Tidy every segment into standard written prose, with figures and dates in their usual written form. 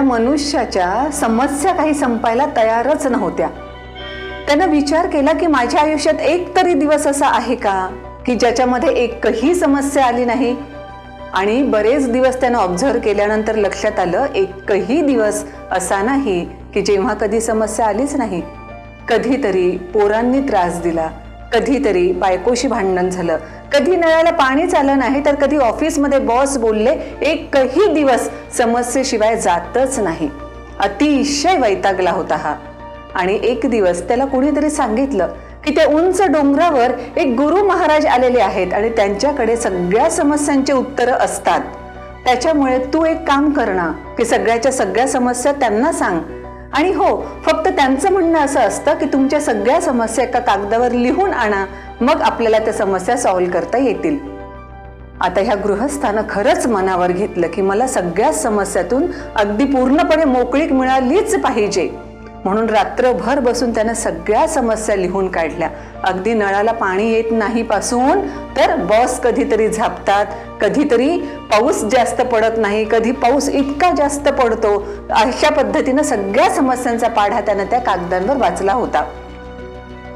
मनुष्याच्या समस्या काही संपायला तयारच नव्हत्या. त्यानं विचार केला की माझ्या आयुष्यात एक तरी दिवस असा आहे का की ज्याच्यामध्ये एकही समस्या आली नाही. आणि बरेच दिवस त्यानं ऑब्झर्व केल्यानंतर लक्षात आलं एकही दिवस असा नाही की जेव्हा कधी समस्या आलीच नाही. कधीतरी पोरांनी त्रास दिला, कधीतरी बायकोशी भांडण झालं, कधी नळाला पाणीच आलं नाही, तर कधी ऑफिसमध्ये बॉस बोलले. एकही दिवस समस्येशिवाय जातच नाही. अतिशय वैतागला होता हा. आणि एक दिवस त्याला कुणीतरी सांगितलं की त्या उंच डोंगरावर एक गुरु महाराज आलेले आहेत आणि त्यांच्याकडे सगळ्या समस्यांचे उत्तरं असतात. त्याच्यामुळे तू एक काम कर ना की सगळ्याच्या सगळ्या समस्या त्यांना सांग. आणि हो, फक्त त्यांचं म्हणणं असं असतं की तुमच्या सगळ्या समस्या एका कागदावर लिहून आणा, मग आपल्याला त्या समस्या सॉल्व्ह करता येतील. आता ह्या गृहस्थानं खरंच मनावर घेतलं की मला सगळ्या समस्यातून अगदी पूर्णपणे मोकळीक मिळालीच पाहिजे. म्हणून रात्रभर बसून त्यानं सगळ्या समस्या लिहून काढल्या. अगदी नळाला पाणी येत नाही पासून तर बॉस कधीतरी झापतात, कधीतरी पाऊस जास्त पडत नाही, कधी पाऊस इतका जास्त पडतो, अशा पद्धतीनं सगळ्या समस्यांचा पाढा त्यानं त्या कागदांवर वाचला होता.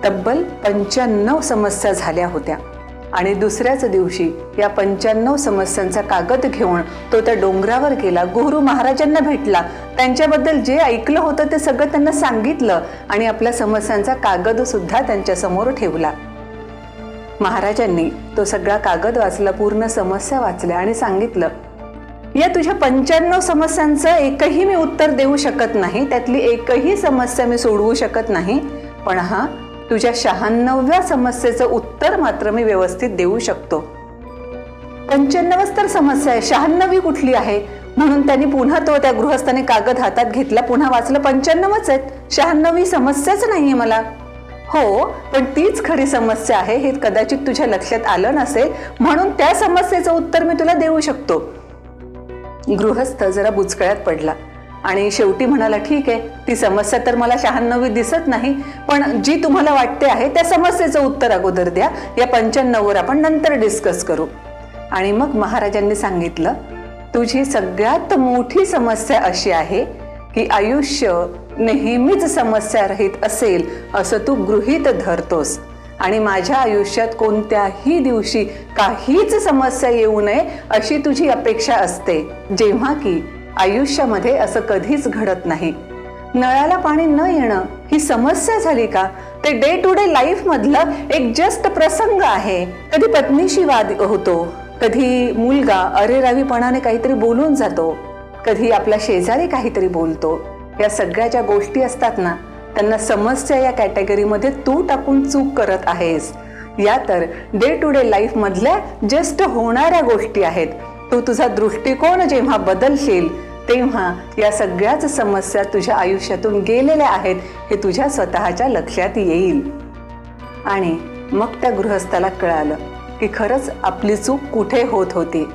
तब्बल 95 समस्या झाल्या होत्या. आणि दुसऱ्याच दिवशी या 95 समस्यांचा कागद घेऊन तो त्या डोंगरावर गेला, गुरु महाराजांना भेटला, त्यांच्याबद्दल जे ऐकलं होतं ते सगळं त्यांना सांगितलं आणि आपल्या समस्यांचा कागद सुद्धा त्यांच्या समोर ठेवला. महाराजांनी तो सगळा कागद वाचला, पूर्ण समस्या वाचल्या आणि सांगितलं, या तुझ्या 95 समस्यांचं एकही मी उत्तर देऊ शकत नाही, त्यातली एकही समस्या मी सोडवू शकत नाही, पण हा तुझ्या 96व्या समस्येचं उत्तर मात्र मी व्यवस्थित देऊ शकतो. 95च तर समस्या आहे, 96वी कुठली आहे? म्हणून त्यांनी पुन्हा तो त्या गृहस्थाने कागद हातात घेतला, पुन्हा वाचलं, 95च आहेत, 96वी समस्याच नाहीये मला. हो, पण तीच खरी समस्या आहे हे कदाचित तुझ्या लक्षात आलं नसेल, म्हणून त्या समस्येचं उत्तर मी तुला देऊ शकतो. गृहस्थ जरा बुचकळ्यात पडला आणि शेवटी म्हणाला, ठीक आहे, ती समस्या तर मला 96वी दिसत नाही, पण जी तुम्हाला वाटते आहे त्या समस्येचं उत्तर अगोदर द्या, या 95वर आपण नंतर डिस्कस करू. आणि मग महाराजांनी सांगितलं, तुझी सगळ्यात मोठी समस्या अशी आहे की आयुष्य नेहमीच समस्या रहित असेल असं तू गृहीत धरतोस आणि माझ्या आयुष्यात कोणत्याही दिवशी काहीच समस्या येऊ नये अशी तुझी अपेक्षा असते, जेव्हा की आयुष्यामध्ये असं कधीच घडत नाही. नळाला पाणी न येणं ही समस्या झाली का? ते डे टू डे लाईफ मधलं एक जस्ट प्रसंग आहे. कधी पत्नीशी वाद होतो, कधी मुलगा अरेरावीपणाने काहीतरी बोलून जातो, कधी आपल्या शेजारी काहीतरी बोलतो. या सगळ्या ज्या गोष्टी असतात ना, त्यांना समस्या या कॅटेगरीमध्ये तू टाकून चूक करत आहेस. या तर डे टू डे लाईफ मधल्या जस्ट होणाऱ्या गोष्टी आहेत. तू तुझा दृष्टिकोन जेव्हा बदलशील तेव्हा या सगळ्याच समस्या तुझ्या आयुष्यातून गेलेल्या आहेत हे तुझ्या स्वतःच्या लक्षात येईल. आणि मग त्या गृहस्थाला कळालं की खरंच आपली चूक कुठे होत होती.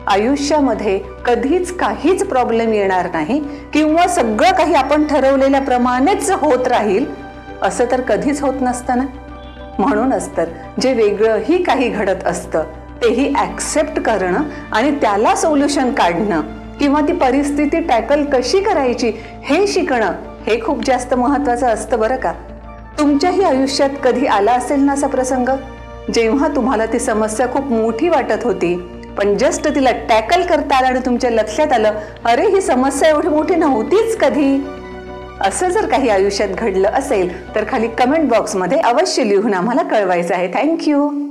आयुष्यामध्ये कधीच काहीच प्रॉब्लेम येणार नाही किंवा सगळं काही आपण ठरवलेल्या प्रमाणेच होत राहील असं तर कधीच होत नसतं ना. म्हणूनच तर जे वेगळंही काही घडत असतं तेही ॲक्सेप्ट करणं आणि त्याला सोल्युशन काढणं किंवा ती परिस्थिती टॅकल कशी करायची हे शिकणं हे खूप जास्त महत्त्वाचं असतं बरं का. तुमच्याही आयुष्यात कधी आला असेल ना असा प्रसंग, जेव्हा तुम्हाला ती समस्या खूप मोठी वाटत होती, पण जस्ट तिला टॅकल करता आलं आणि तुमच्या लक्षात आलं, अरे ही समस्या एवढी मोठी नव्हतीच कधी. असं जर काही आयुष्यात घडलं असेल तर खाली कमेंट बॉक्समध्ये अवश्य लिहून आम्हाला कळवायचं आहे. थँक्यू.